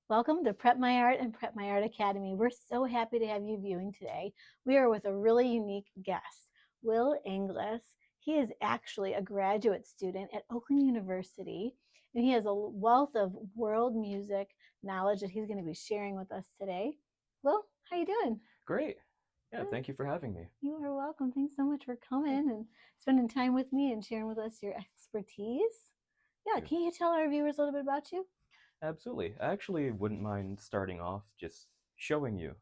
Welcome to PrepMyArt and PrepMyArt Academy. We're so happy to have you viewing today. We are with a really unique guest, Will Inglis. He is actually a graduate student at Oakland University, and he has a wealth of world music knowledge that he's going to be sharing with us today. Will, how you doing? Great. Yeah, thank you for having me. You are welcome. Thanks so much for coming and spending time with me and sharing with us your expertise. Yeah, can you tell our viewers a little bit about you? Absolutely. I actually wouldn't mind starting off just showing you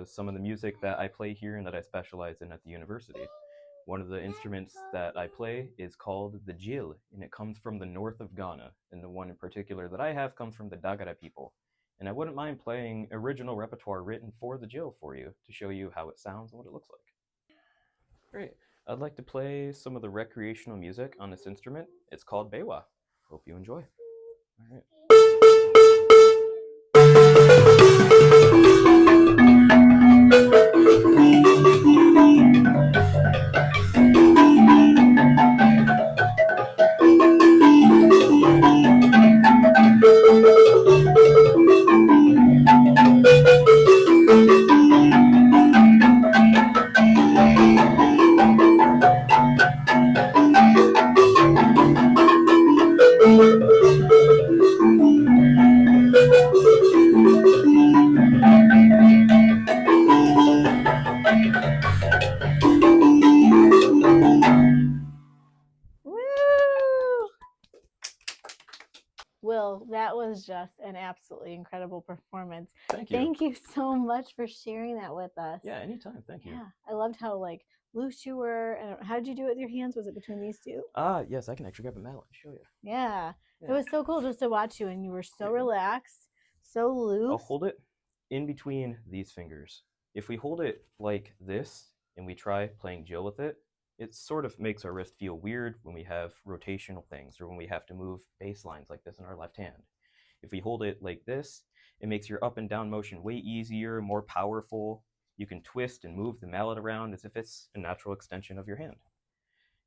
some of the music that I play here and that I specialize in at the university. One of the instruments that I play is called the jil, and it comes from the north of Ghana. And the one in particular that I have comes from the Dagara people. And I wouldn't mind playing original repertoire written for the jil for you to show you how it sounds and what it looks like. Great. I'd like to play some of the recreational music on this instrument. It's called bewa. Hope you enjoy. All right. Will, that was just an absolutely incredible performance. Thank you. Thank you so much for sharing that with us. Yeah, anytime. Thank you. Yeah, I loved how loose you were. And how did you do it with your hands? Was it between these two? Yes, I can actually grab a mallet and show you. Yeah, it was so cool just to watch you, and you were so relaxed, so loose. I'll hold it in between these fingers. If we hold it like this and we try playing Jill with it, it sort of makes our wrist feel weird when we have rotational things or when we have to move bass lines like this in our left hand. If we hold it like this, it makes your up and down motion way easier, more powerful. You can twist and move the mallet around as if it's a natural extension of your hand.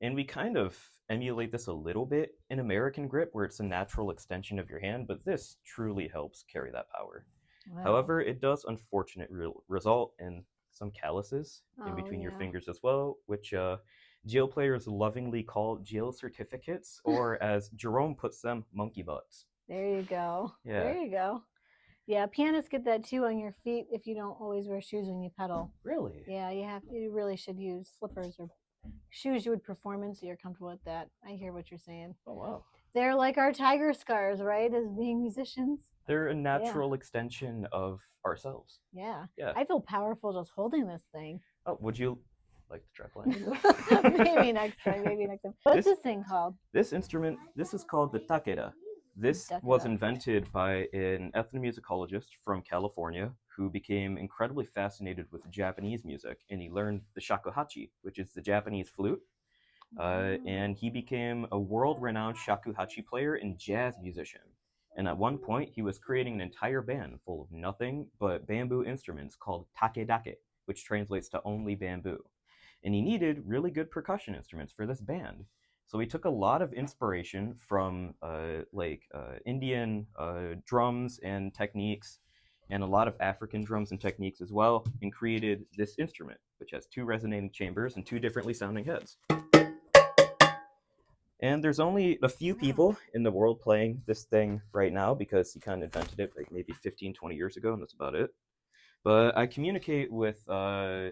And we kind of emulate this a little bit in American grip, where it's a natural extension of your hand, but this truly helps carry that power. Wow. However, it does unfortunately result in some calluses in between your fingers as well, which Jill players lovingly call Jill certificates, or as Jerome puts them, monkey butts. There you go. Yeah. There you go. Yeah, pianists get that too on your feet if you don't always wear shoes when you pedal. Really? Yeah, you really should use slippers or shoes you would perform in so you're comfortable with that. I hear what you're saying. Oh, wow. They're like our tiger scars, right, as being musicians. They're a natural extension of ourselves. Yeah. Yeah. I feel powerful just holding this thing. Oh, would you like to try playing? Maybe next time. What's this thing called? This instrument, this is called the takeda. This was invented by an ethnomusicologist from California who became incredibly fascinated with Japanese music, and he learned the shakuhachi, which is the Japanese flute. And he became a world-renowned shakuhachi player and jazz musician. And at one point, he was creating an entire band full of nothing but bamboo instruments called takedake, which translates to only bamboo. And he needed really good percussion instruments for this band. So he took a lot of inspiration from Indian drums and techniques, and a lot of African drums and techniques as well, and created this instrument, which has 2 resonating chambers and 2 differently sounding heads. And there's only a few people in the world playing this thing right now, because he kind of invented it like maybe 15, 20 years ago, and that's about it. But I communicate with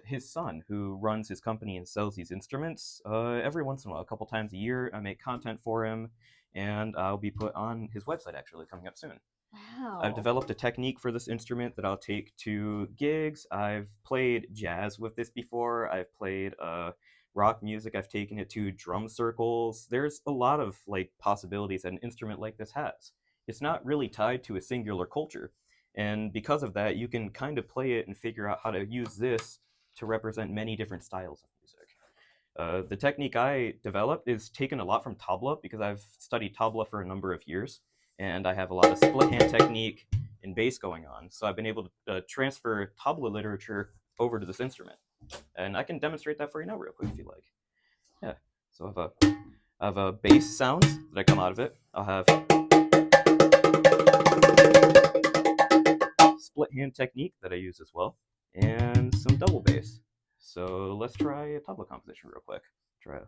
his son, who runs his company and sells these instruments every once in a while, a couple times a year. I make content for him, and I'll be put on his website actually coming up soon. Wow. I've developed a technique for this instrument that I'll take to gigs. I've played jazz with this before. I've played rock music. I've taken it to drum circles. There's a lot of possibilities that an instrument like this has. It's not really tied to a singular culture. And because of that, you can kind of play it and figure out how to use this to represent many different styles of music. The technique I developed is taken a lot from tabla, because I've studied tabla for a number of years, and I have a lot of split hand technique and bass going on. So I've been able to transfer tabla literature over to this instrument. And I can demonstrate that for you now real quick if you like. Yeah, so I have a bass sounds that come out of it. I'll have hand technique that I use as well, and some double bass. So let's try a tabla composition real quick. Try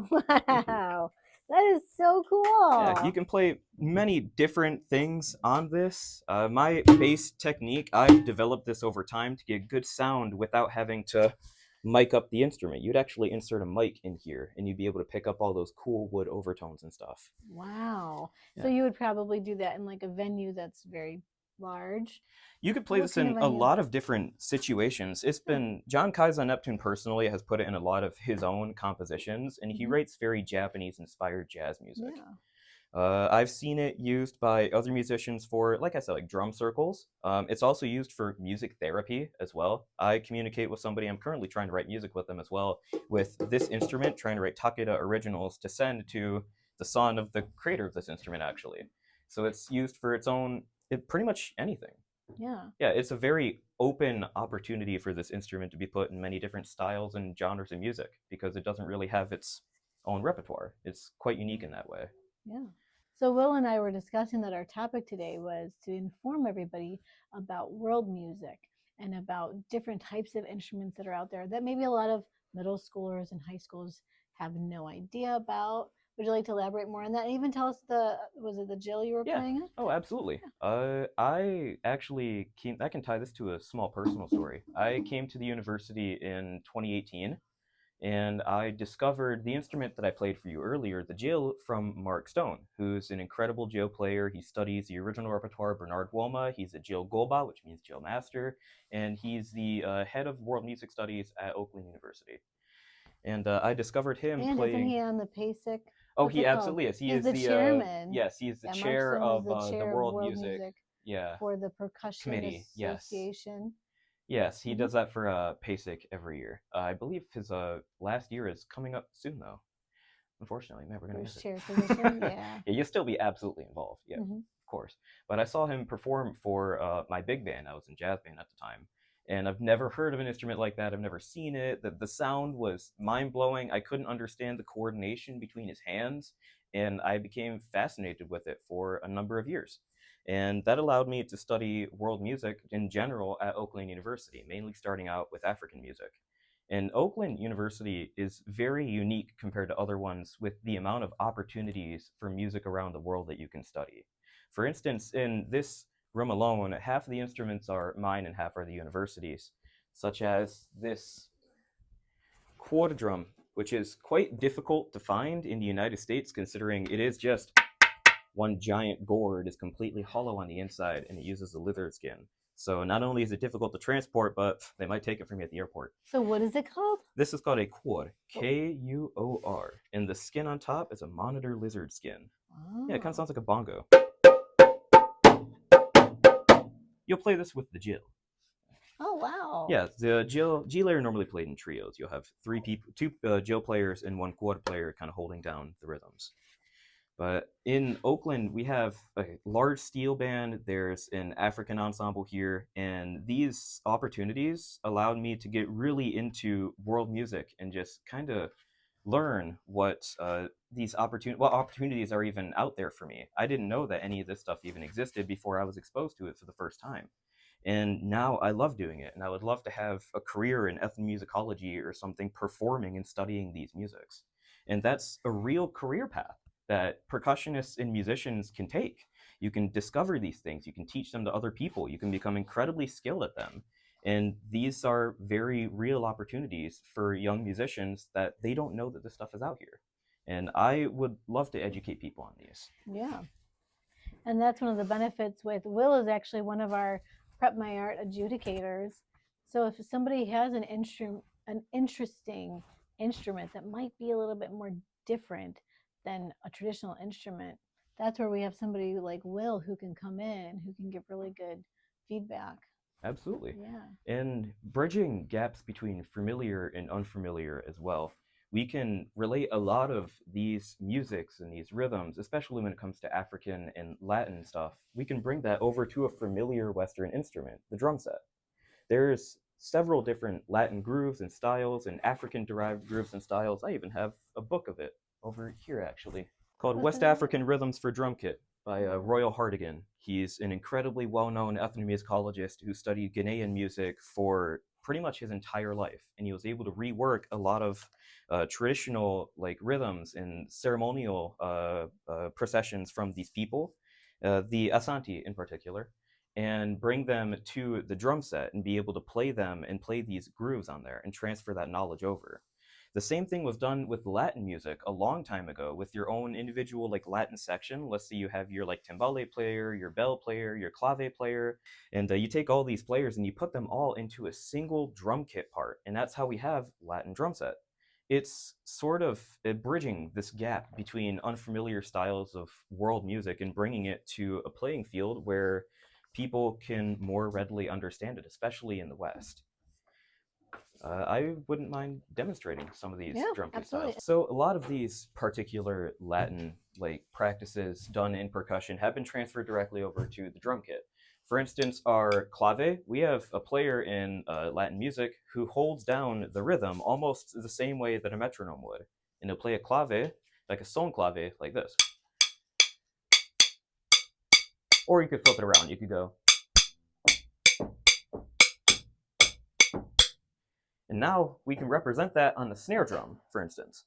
Wow, that is so cool. Yeah, you can play many different things on this. My bass technique, I've developed this over time to get good sound without having to mic up the instrument. You'd actually insert a mic in here and you'd be able to pick up all those cool wood overtones and stuff. Wow. Yeah. So you would probably do that in like a venue that's very large. You could play What this kind in of a venue? lot of different situations. It's been John Kai's on Neptune personally has put it in a lot of his own compositions, and he writes very Japanese inspired jazz music. Yeah. I've seen it used by other musicians for, like I said, like drum circles. It's also used for music therapy as well. I communicate with somebody, I'm currently trying to write music with them as well, with this instrument, trying to write Takeda originals to send to the son of the creator of this instrument, actually. So it's used for its own, pretty much anything. Yeah. Yeah, it's a very open opportunity for this instrument to be put in many different styles and genres of music because it doesn't really have its own repertoire. It's quite unique in that way. Yeah. So Will and I were discussing that our topic today was to inform everybody about world music and about different types of instruments that are out there that maybe a lot of middle schoolers and high schools have no idea about. Would you like to elaborate more on that? And even tell us was it the jill you were playing it? Oh, absolutely. I actually I can tie this to a small personal story. I came to the university in 2018 and I discovered the instrument that I played for you earlier, the jill, from Mark Stone, who's an incredible jill player. He studies the original repertoire of Bernard Wolma. He's a jill goba, which means jill master, and he's the head of world music studies at Oakland University. And I discovered him And playing. isn't he on the PASIC? Oh, What's he it called? absolutely is. He He's is the chairman. yes, he is the Yeah, Mark chair Stone of is the chair the of world music. Yeah. for the Percussion Committee. Yes. Association. Yes, he does that for PASIC every year. I believe his last year is coming up soon, though. Unfortunately, man, we're gonna miss chair it. position, yeah. Yeah, you'll still be absolutely involved. Yeah, of course. But I saw him perform for my big band. I was in jazz band at the time, and I've never heard of an instrument like that. I've never seen it. The sound was mind blowing. I couldn't understand the coordination between his hands, and I became fascinated with it for a number of years. And that allowed me to study world music in general at Oakland University, mainly starting out with African music. And Oakland University is very unique compared to other ones with the amount of opportunities for music around the world that you can study. For instance, in this room alone, half of the instruments are mine and half are the university's, such as this quarter drum, which is quite difficult to find in the United States considering it is just one giant gourd, is completely hollow on the inside, and it uses a lizard skin. So not only is it difficult to transport, but they might take it from you at the airport. So what is it called? This is called a kuor, Kuor, and the skin on top is a monitor lizard skin. Oh. Yeah, it kind of sounds like a bongo. You'll play this with the jill. Oh, wow. Yeah, the jill are normally played in trios. You'll have two jill players and one kuor player kind of holding down the rhythms. But in Oakland, we have a large steel band. There's an African ensemble here, and these opportunities allowed me to get really into world music and just kind of learn what opportunities are even out there for me. I didn't know that any of this stuff even existed before I was exposed to it for the first time. And now I love doing it, and I would love to have a career in ethnomusicology or something, performing and studying these musics. And that's a real career path that percussionists and musicians can take. You can discover these things, you can teach them to other people, you can become incredibly skilled at them. And these are very real opportunities for young musicians that they don't know that this stuff is out here. And I would love to educate people on these. Yeah. And that's one of the benefits with Will is actually one of our PrepMyArt adjudicators. So if somebody has an interesting instrument that might be a little bit more different than a traditional instrument, that's where we have somebody like Will who can come in, who can give really good feedback. Absolutely. Yeah. And bridging gaps between familiar and unfamiliar as well. we can relate a lot of these musics and these rhythms, especially when it comes to African and Latin stuff. We can bring that over to a familiar Western instrument, the drum set. There's several different Latin grooves and styles and African derived grooves and styles. I even have a book of it over here, actually, called West African Rhythms for Drum Kit by Royal Hartigan. He's an incredibly well-known ethnomusicologist who studied Ghanaian music for pretty much his entire life, and he was able to rework a lot of traditional like rhythms and ceremonial processions from these people, the Asante in particular, and bring them to the drum set and be able to play them and play these grooves on there and transfer that knowledge over. The same thing was done with Latin music a long time ago with your own individual like Latin section. Let's say you have your like timbale player, your bell player, your clave player, and you take all these players and you put them all into a single drum kit part, and that's how we have Latin drum set. It's sort of bridging this gap between unfamiliar styles of world music and bringing it to a playing field where people can more readily understand it, especially in the West. I wouldn't mind demonstrating some of these drum kit styles. So a lot of these particular Latin like practices done in percussion have been transferred directly over to the drum kit. For instance, our clave, we have a player in Latin music who holds down the rhythm almost the same way that a metronome would. And he'll play a clave, like a son clave, like this. Or you could flip it around. You could go. And now we can represent that on the snare drum, for instance.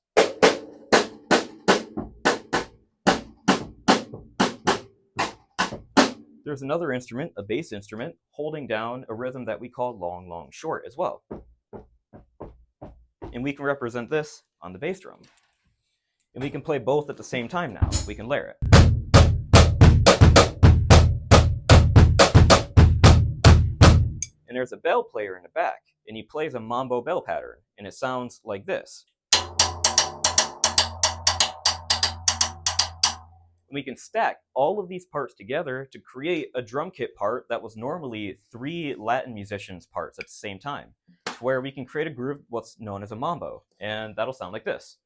There's another instrument, a bass instrument, holding down a rhythm that we call long, long, short as well. And we can represent this on the bass drum. And we can play both at the same time now. We can layer it. And there's a bell player in the back, and he plays a mambo bell pattern, and it sounds like this. And we can stack all of these parts together to create a drum kit part that was normally 3 Latin musicians' parts at the same time, to where we can create a groove, what's known as a mambo, and that'll sound like this.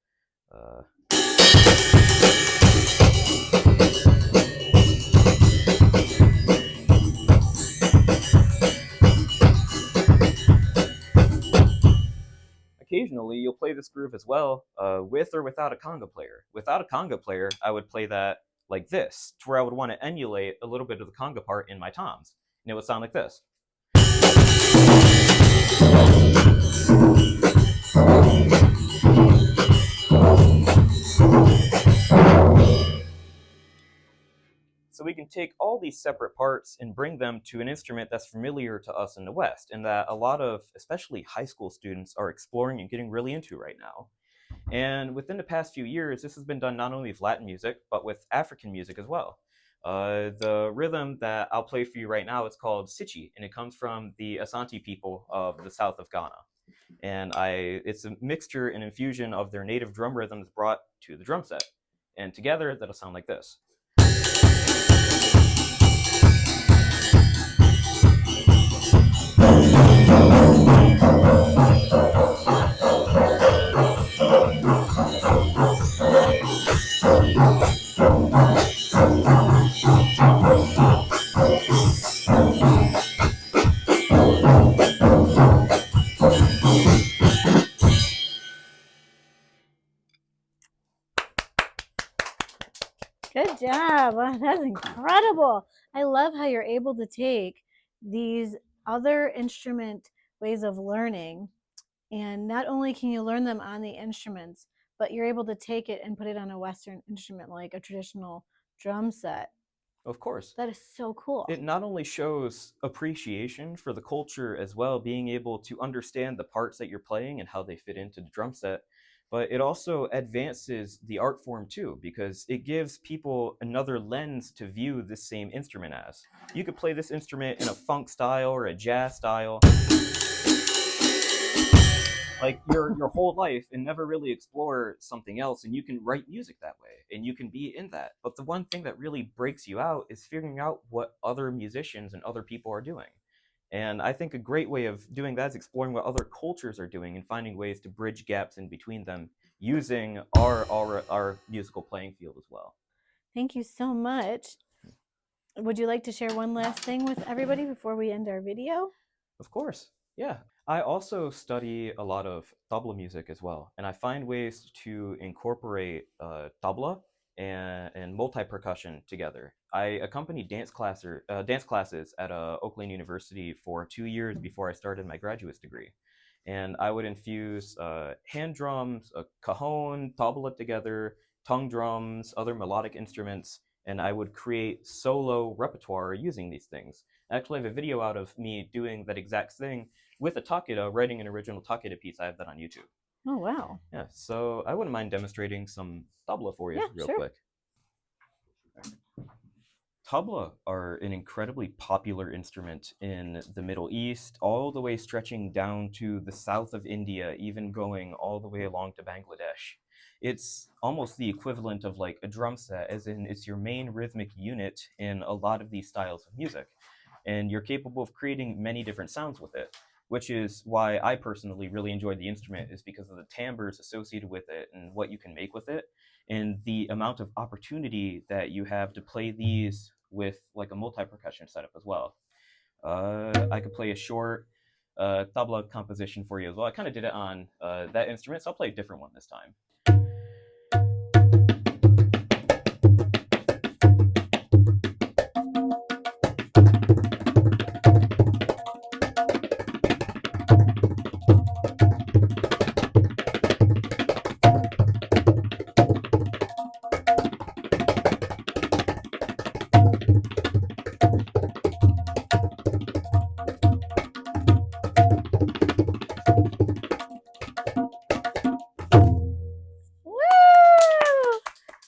Occasionally, you'll play this groove as well with or without a conga player. Without a conga player, I would play that like this, to where I would want to emulate a little bit of the conga part in my toms. And it would sound like this. So we can take all these separate parts and bring them to an instrument that's familiar to us in the West, and that a lot of, especially high school students, are exploring and getting really into right now. And within the past few years, this has been done not only with Latin music, but with African music as well. The rhythm that I'll play for you right now is called Sichi, and it comes from the Asante people of the south of Ghana. And it's a mixture and infusion of their native drum rhythms brought to the drum set. And together, that'll sound like this. Good job. Wow, that's incredible. I love how you're able to take these other instrument ways of learning, and not only can you learn them on the instruments, but you're able to take it and put it on a Western instrument like a traditional drum set. Of course. That is so cool. It not only shows appreciation for the culture as well, being able to understand the parts that you're playing and how they fit into the drum set, but it also advances the art form too, because it gives people another lens to view this same instrument as. You could play this instrument in a funk style or a jazz style, like your whole life, and never really explore something else, and you can write music that way and you can be in that. But the one thing that really breaks you out is figuring out what other musicians and other people are doing. And I think a great way of doing that is exploring what other cultures are doing and finding ways to bridge gaps in between them using our musical playing field as well. Thank you so much. Would you like to share one last thing with everybody before we end our video? Of course, yeah. I also study a lot of tabla music as well, and I find ways to incorporate tabla and multi-percussion together. I accompanied dance classes at Oak Lane University for 2 years before I started my graduate degree. And I would infuse hand drums, a cajon, tabla together, tongue drums, other melodic instruments, and I would create solo repertoire using these things. I actually have a video out of me doing that exact thing with a takeda, writing an original takeda piece. I have that on YouTube. Oh, wow. Yeah, so I wouldn't mind demonstrating some tabla for you real quick. Tabla are an incredibly popular instrument in the Middle East, all the way stretching down to the south of India, even going all the way along to Bangladesh. It's almost the equivalent of like a drum set, as in it's your main rhythmic unit in a lot of these styles of music. And you're capable of creating many different sounds with it, which is why I personally really enjoyed the instrument, is because of the timbres associated with it and what you can make with it, and the amount of opportunity that you have to play these with like a multi-percussion setup as well. I could play a short tabla composition for you as well. I kind of did it on that instrument, so I'll play a different one this time.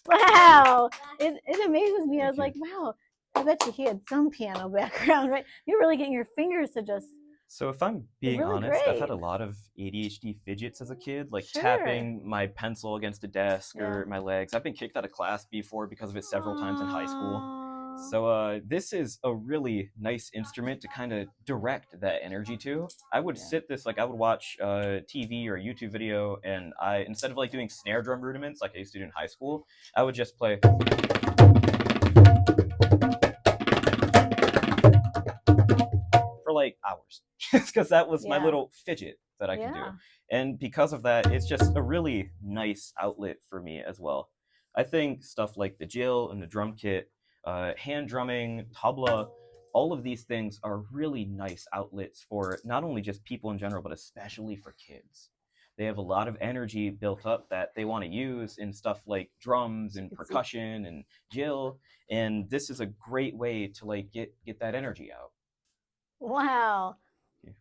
Wow, it amazes me. I was you. like, wow, I bet you he had some piano background, right? You're really getting your fingers to just. So if I'm being really honest, I've had great. a lot of ADHD fidgets as a kid, like Sure. tapping my pencil against a desk Yeah. or my legs. I've been kicked out of class before because of it several times in high school. Aww. So this is a really nice instrument to kind of direct that energy to. I would sit this, like I would watch TV or a YouTube video, and I, instead of like doing snare drum rudiments like I used to do in high school, I would just play. For like hours, because that was my little fidget that I could do. And because of that, it's just a really nice outlet for me as well. I think stuff like the jill and the drum kit, hand drumming, tabla, all of these things are really nice outlets for not only just people in general, but especially for kids. They have a lot of energy built up that they want to use in stuff like drums and percussion and jill, and this is a great way to like get that energy out. Wow.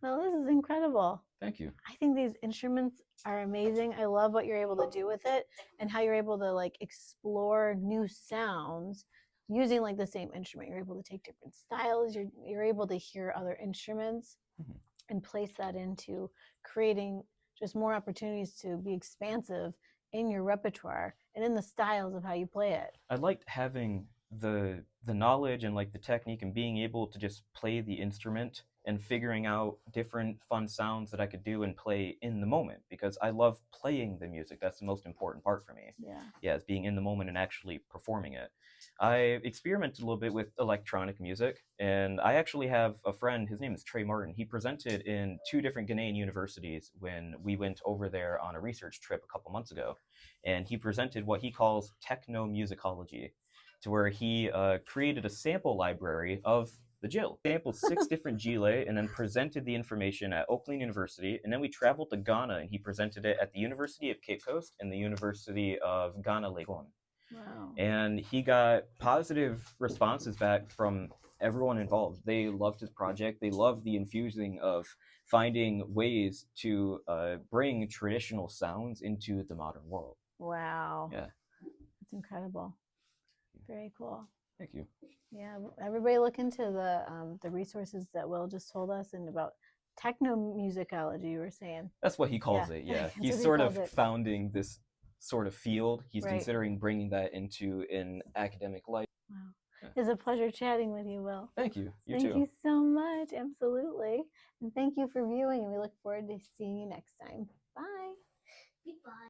Well, this is incredible. Thank you. I think these instruments are amazing. I love what you're able to do with it and how you're able to like explore new sounds using like the same instrument. You're able to take different styles. You're able to hear other instruments and place that into creating just more opportunities to be expansive in your repertoire and in the styles of how you play it. I liked having the knowledge and like the technique and being able to just play the instrument and figuring out different fun sounds that I could do and play in the moment, because I love playing the music. That's the most important part for me. Yeah, it's being in the moment and actually performing it. I experimented a little bit with electronic music, and I actually have a friend, his name is Trey Martin. He presented in 2 different Ghanaian universities when we went over there on a research trip a couple months ago, and he presented what he calls technomusicology, to where he created a sample library of the jill. Sampled 6 different gile and then presented the information at Oak Lane University, and then we traveled to Ghana and he presented it at the University of Cape Coast and the University of Ghana, Legon. Wow. And he got positive responses back from everyone involved. They loved his project. They loved the infusing of finding ways to bring traditional sounds into the modern world. Wow. Yeah. That's incredible. Very cool. Thank you. Yeah, everybody look into the resources that Will just told us and about technomusicology, you were saying. That's what he calls it, yeah. He's sort of founding this sort of field. He's considering bringing that into an academic life. Wow. Yeah. It's a pleasure chatting with you, Will. Thank you. You too. Thank you so much. Absolutely. And thank you for viewing, and we look forward to seeing you next time. Bye. Goodbye.